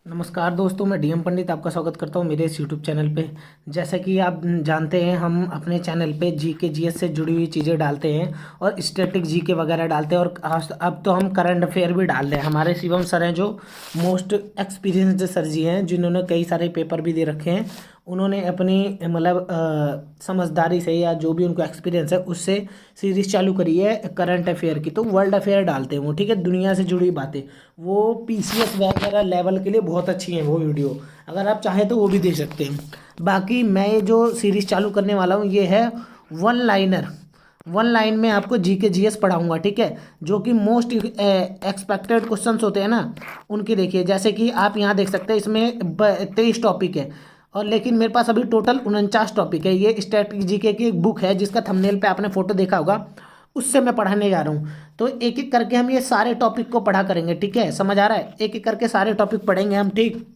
नमस्कार दोस्तों, मैं डीएम पंडित आपका स्वागत करता हूं मेरे इस यूट्यूब चैनल पे। जैसा कि आप जानते हैं, हम अपने चैनल पे जीके जीएस से जुड़ी हुई चीज़ें डालते हैं और स्टैटिक जीके वगैरह डालते हैं। और अब तो हम करंट अफेयर भी डाल रहे हैं। हमारे शिवम सर हैं जो मोस्ट एक्सपीरियंस्ड सर जी हैं, जिन्होंने कई सारे पेपर भी दे रखे हैं। उन्होंने अपनी मतलब समझदारी से या जो भी उनको एक्सपीरियंस है उससे सीरीज चालू करी है करंट अफेयर की। तो वर्ल्ड अफेयर डालते हैं वो, ठीक है, दुनिया से जुड़ी बातें। वो पीसीएस वगैरह लेवल के लिए बहुत अच्छी है वो वीडियो। अगर आप चाहें तो वो भी देख सकते हैं। बाकी मैं ये जो सीरीज चालू करने वाला हूँ ये है वन लाइनर। वन लाइन में आपको जीके जीएस पढ़ाऊंगा, ठीक है, जो कि मोस्ट एक्सपेक्टेड क्वेश्चंस होते हैं ना उनकी। देखिए, जैसे कि आप यहाँ देख सकते हैं, इसमें 23 टॉपिक है और लेकिन मेरे पास अभी टोटल 49 टॉपिक है। ये स्टैटिक जीके की एक बुक है जिसका थंबनेल पे आपने फोटो देखा होगा, उससे मैं पढ़ाने जा रहा हूँ। तो एक एक करके हम ये सारे टॉपिक को पढ़ा करेंगे, ठीक है, समझ आ रहा है? एक एक करके सारे टॉपिक पढ़ेंगे हम, ठीक।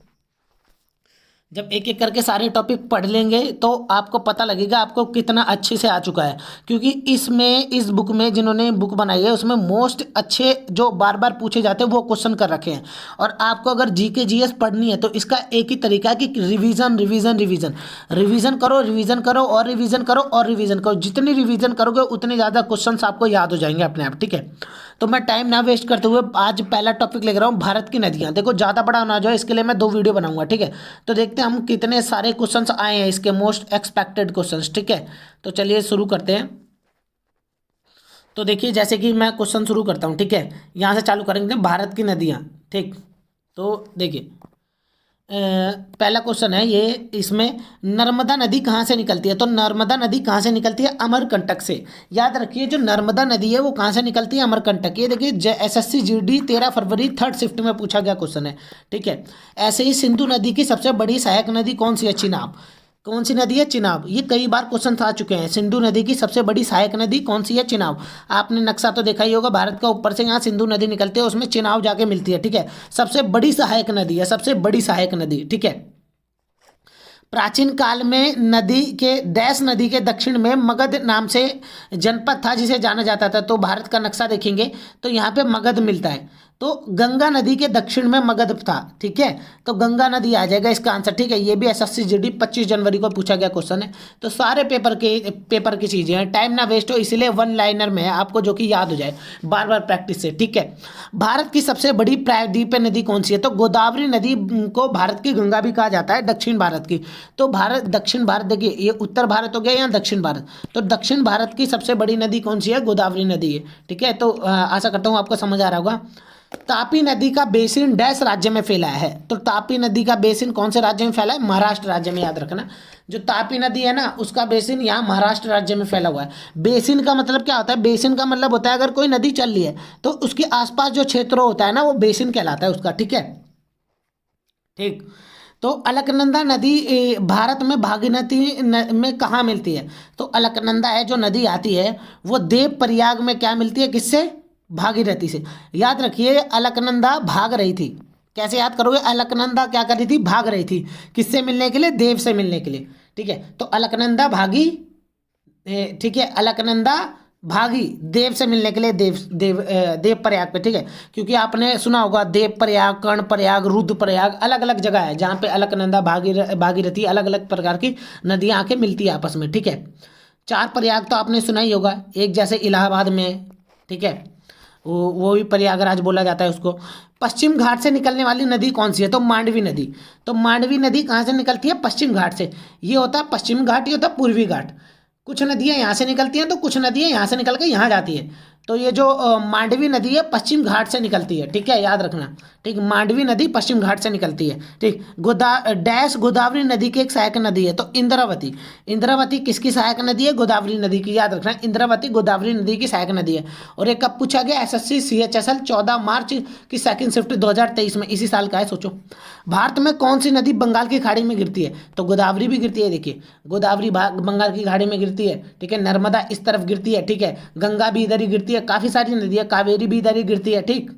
जब एक एक करके सारे टॉपिक पढ़ लेंगे तो आपको पता लगेगा आपको कितना अच्छे से आ चुका है। क्योंकि इसमें इस बुक में जिन्होंने बुक बनाई है उसमें मोस्ट अच्छे जो बार बार पूछे जाते हैं वो क्वेश्चन कर रखे हैं। और आपको अगर जीके जीएस पढ़नी है तो इसका एक ही तरीका है कि रिवीजन रिवीजन रिवीजन रिवीजन करो, रिवीजन करो और रिवीजन करो और रिवीजन करो। जितनी रिवीजन करोगे उतने ज़्यादा क्वेश्चन आपको याद हो जाएंगे अपने आप, ठीक है। तो मैं टाइम ना वेस्ट करते हुए आज पहला टॉपिक लेकर रहा हूँ, भारत की नदियाँ। देखो, ज़्यादा बड़ा ना जाए इसके लिए मैं 2 वीडियो बनाऊंगा, ठीक है। तो देखते हैं हम कितने सारे क्वेश्चंस आए हैं इसके मोस्ट एक्सपेक्टेड क्वेश्चंस, ठीक है। तो चलिए शुरू करते हैं। तो देखिए, जैसे कि मैं क्वेश्चन शुरू करता हूँ, ठीक है। यहाँ से चालू करेंगे, भारत की नदियाँ, ठीक। तो देखिए, पहला क्वेश्चन है ये, इसमें नर्मदा नदी कहाँ से निकलती है? तो नर्मदा नदी कहाँ से निकलती है? अमरकंटक से। याद रखिए, जो नर्मदा नदी है वो कहाँ से निकलती है? अमरकंटक। ये देखिए, एसएससी जीडी 13 फरवरी 3rd शिफ्ट में पूछा गया क्वेश्चन है, ठीक है। ऐसे ही सिंधु नदी की सबसे बड़ी सहायक नदी कौन सी है? चिनाब। कौन सी नदी है? चिनाब। ये कई बार क्वेश्चन आ चुके हैं। सिंधु नदी की सबसे बड़ी सहायक नदी कौन सी है? चिनाब। आपने नक्शा तो देखा ही होगा भारत का, ऊपर से यहाँ सिंधु नदी निकलती है, उसमें चिनाब जाके मिलती है, ठीक है। सबसे बड़ी सहायक नदी है, सबसे बड़ी सहायक नदी, ठीक है। प्राचीन काल में नदी के डैश नदी के दक्षिण में मगध नाम से जनपद था जिसे जाना जाता था। तो भारत का नक्शा देखेंगे तो यहाँ पे मगध मिलता है। तो गंगा नदी के दक्षिण में मगध था, ठीक है। तो गंगा नदी आ जाएगा इसका आंसर, ठीक है। ये भी एसएससी जीडी 25 जनवरी को पूछा गया क्वेश्चन है। तो सारे पेपर की चीजें हैं, टाइम ना वेस्ट हो, इसलिए वन लाइनर में है आपको, जो कि याद हो जाए बार बार प्रैक्टिस से, ठीक है। भारत की सबसे बड़ी प्रायद्वीपीय नदी कौन सी है? तो गोदावरी नदी को भारत की गंगा भी कहा जाता है, दक्षिण भारत की। तो भारत, दक्षिण भारत, देखिए ये उत्तर भारत हो गया या दक्षिण भारत। तो दक्षिण भारत की सबसे बड़ी नदी कौन सी है? गोदावरी नदी है, ठीक है। तो आशा करता हूँ आपको समझ आ रहा होगा। तापी नदी का बेसिन डैश राज्य में फैला है? तो तापी नदी का बेसिन कौन से राज्य में फैला है? महाराष्ट्र राज्य में, याद रखना। जो तापी नदी है ना उसका बेसिन यहाँ महाराष्ट्र राज्य में फैला हुआ है। बेसिन का मतलब क्या होता है? बेसिन का मतलब होता है अगर कोई नदी चल रही है तो उसके आसपास जो क्षेत्र होता है ना वो बेसिन कहलाता है उसका, ठीक है, ठीक। तो अलकनंदा नदी भारत में भागीरथी में कहाँ मिलती है? तो अलकनंदा है जो नदी आती है वो देव प्रयाग में क्या मिलती है? किससे? भागीरथी से। याद रखिए, अलकनंदा भाग रही थी। कैसे याद करोगे? अलकनंदा क्या कर रही थी? भाग रही थी। किससे मिलने के लिए? देव से मिलने के लिए, ठीक है। तो अलकनंदा भागी, ठीक है, अलकनंदा भागी देव से मिलने के लिए, देव प्रयाग पे, ठीक है। क्योंकि आपने सुना होगा देव प्रयाग, कर्ण प्रयाग, रुद्र प्रयाग, अलग अलग जगह है जहाँ पे अलकनंदा भागीरथी अलग अलग प्रकार की नदियाँ आके मिलती है आपस में, ठीक है। 4 प्रयाग तो आपने सुना ही होगा, एक जैसे इलाहाबाद में, ठीक है, वो भी प्रयागराज बोला जाता है उसको। पश्चिम घाट से निकलने वाली नदी कौन सी है? तो मांडवी नदी। तो मांडवी नदी कहाँ से निकलती है? पश्चिम घाट से। ये होता है पश्चिम घाट, ये होता है पूर्वी घाट। कुछ नदियाँ यहाँ से निकलती हैं तो कुछ नदियाँ यहाँ से निकल के यहाँ जाती है। तो ये जो मांडवी नदी है पश्चिम घाट से निकलती है, ठीक है, याद रखना, ठीक। मांडवी नदी पश्चिम घाट से निकलती है, ठीक। डैश गोदावरी नदी की एक सहायक नदी है? तो इंद्रावती। इंद्रावती किसकी सहायक नदी है? गोदावरी नदी की, याद रखना, इंद्रावती गोदावरी नदी की सहायक नदी है। और ये कब पूछा गया? एसएससी सीएचएसएल 14 मार्च की सेकंड शिफ्ट 2023 में, इसी साल का है, सोचो। भारत में कौन सी नदी बंगाल की खाड़ी में गिरती है? तो गोदावरी भी गिरती है, देखिए गोदावरी बंगाल की खाड़ी में गिरती है, ठीक है। नर्मदा इस तरफ गिरती है, ठीक है। गंगा भी इधर ही गिरती है, काफी सारी नदियां, कावेरी भी इधर ही गिरती है, ठीक।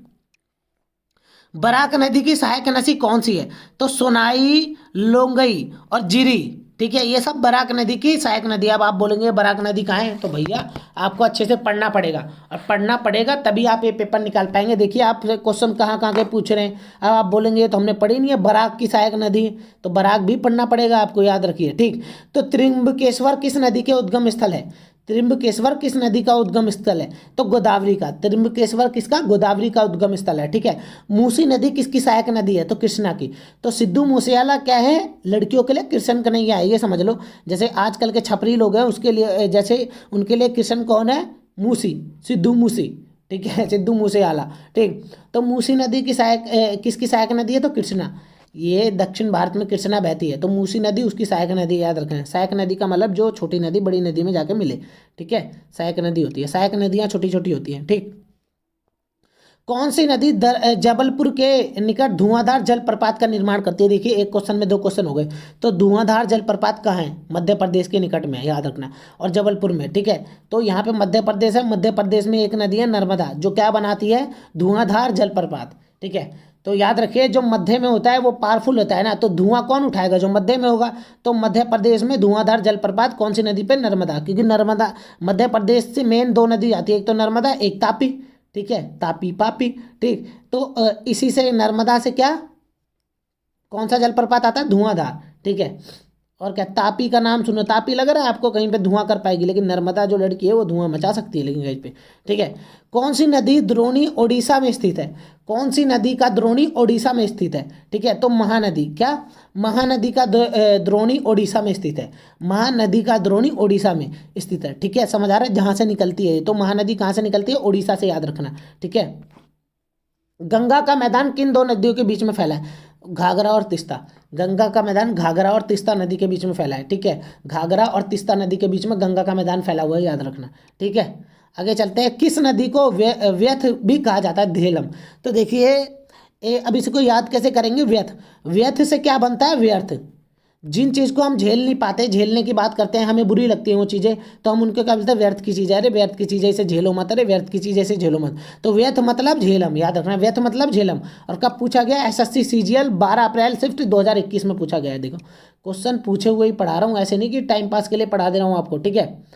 बराक नदी की सहायक नदी कौन सी है? तो सोनाई, लोंगई और जीरी। ठीक है, ये सब बराक नदी की सहायक नदी। अब आप बोलेंगे बराक नदी कहाँ है, तो भैया आपको अच्छे से पढ़ना पड़ेगा, और पढ़ना पड़ेगा तभी आप ये पेपर निकाल पाएंगे। देखिए आप क्वेश्चन कहाँ कहाँ के पूछ रहे हैं। अब आप बोलेंगे तो हमने पढ़ी नहीं है बराक की सहायक नदी, तो बराक भी पढ़ना पड़ेगा आपको, याद रखिए। ठीक, तो त्रिम्बकेश्वर किस नदी के उद्गम स्थल है? त्रिम्बकेश्वर किस नदी का उद्गम स्थल है? तो गोदावरी का। त्रिम्बकेश्वर किसका? गोदावरी का उद्गम स्थल है। ठीक है, मूसी नदी किसकी सहायक नदी है? तो कृष्णा की। तो सिद्धू मूसेवाला क्या है? लड़कियों के लिए कृष्ण कन्हैया है, ये समझ लो। जैसे आजकल के छपरी लोग हैं उसके लिए, जैसे उनके लिए कृष्ण कौन है? मूसी, सिद्धू मूसी। ठीक है, सिद्धू मूसेवाला। ठीक, तो मूसी नदी की सहायक किसकी सहायक नदी है? तो कृष्णा। ये दक्षिण भारत में कृष्णा बहती है, तो मूसी नदी उसकी सहायक नदी, याद रखें। सहायक नदी का मतलब जो छोटी नदी बड़ी नदी में जाके मिले। ठीक है, सहायक नदी होती है, सहायक नदियाँ छोटी छोटी होती हैं। ठीक, कौन सी नदी जबलपुर के निकट धुआंधार जलप्रपात का निर्माण करती है? देखिए एक क्वेश्चन में दो क्वेश्चन हो गए। तो धुआंधार जलप्रपात कहाँ है? मध्य प्रदेश के निकट में है, याद रखना, और जबलपुर में। ठीक है, तो यहाँ पे मध्य प्रदेश है, मध्य प्रदेश में एक नदी है नर्मदा, जो क्या बनाती है? धुआंधार जलप्रपात। ठीक है, तो याद रखिए जो मध्य में होता है वो पावरफुल होता है ना, तो धुआं कौन उठाएगा? जो मध्य में होगा। तो मध्य प्रदेश में धुआंधार जलप्रपात कौन सी नदी पे? नर्मदा, क्योंकि नर्मदा मध्य प्रदेश से मेन दो नदी आती है, एक तो नर्मदा, एक तापी। ठीक है, तापी पापी। ठीक, तो इसी से नर्मदा से क्या, कौन सा जलप्रपात आता है? धुआंधार। ठीक है, और क्या, तापी का नाम सुनो, तापी लग रहा है आपको कहीं पे धुआं कर पाएगी, लेकिन नर्मदा जो लड़की है वो धुआं मचा सकती है लेकिन कहीं पे। ठीक है, कौन सी नदी द्रोणी ओडिशा में स्थित है? कौन सी नदी का द्रोणी ओडिशा में स्थित है? ठीक है, तो महानदी। क्या? महानदी का द्रोणी ओडिशा में स्थित है। महानदी का द्रोणी ओडिशा में स्थित है। ठीक है, समझ आ रहा है? जहाँ से निकलती है, तो महानदी कहाँ से निकलती है? ओडिशा से, याद रखना। ठीक है, गंगा का मैदान किन दो नदियों के बीच में फैला है? घाघरा और तिस्ता। गंगा का मैदान घाघरा और तिस्ता नदी के बीच में फैला है। ठीक है, घाघरा और तिस्ता नदी के बीच में गंगा का मैदान फैला हुआ है, याद रखना। ठीक है, आगे चलते हैं। किस नदी को व्यथ भी कहा जाता है? झेलम। तो देखिए अब इसको याद कैसे करेंगे? व्यथ, व्यथ से क्या बनता है? व्यर्थ। जिन चीज़ को हम झेल नहीं पाते, झेलने की बात करते हैं, हमें बुरी लगती हैं वो चीज़ें, तो हम उनको क्या बोलते हैं? व्यर्थ की चीज़ है, अरे व्यर्थ की चीज़ है इसे झेलो मत, अरे व्यर्थ की चीज़ है इसे झेलो मत। तो व्यर्थ मतलब झेलम, याद रखना, व्यर्थ मतलब झेलम। और कब पूछा गया? एसएससी सीजीएल 12 अप्रैल शिफ्ट 2021 में पूछा गया है। देखो क्वेश्चन पूछे हुए ही पढ़ा रहा हूँ, ऐसे नहीं कि टाइम पास के लिए पढ़ा दे रहा हूँ आपको। ठीक है,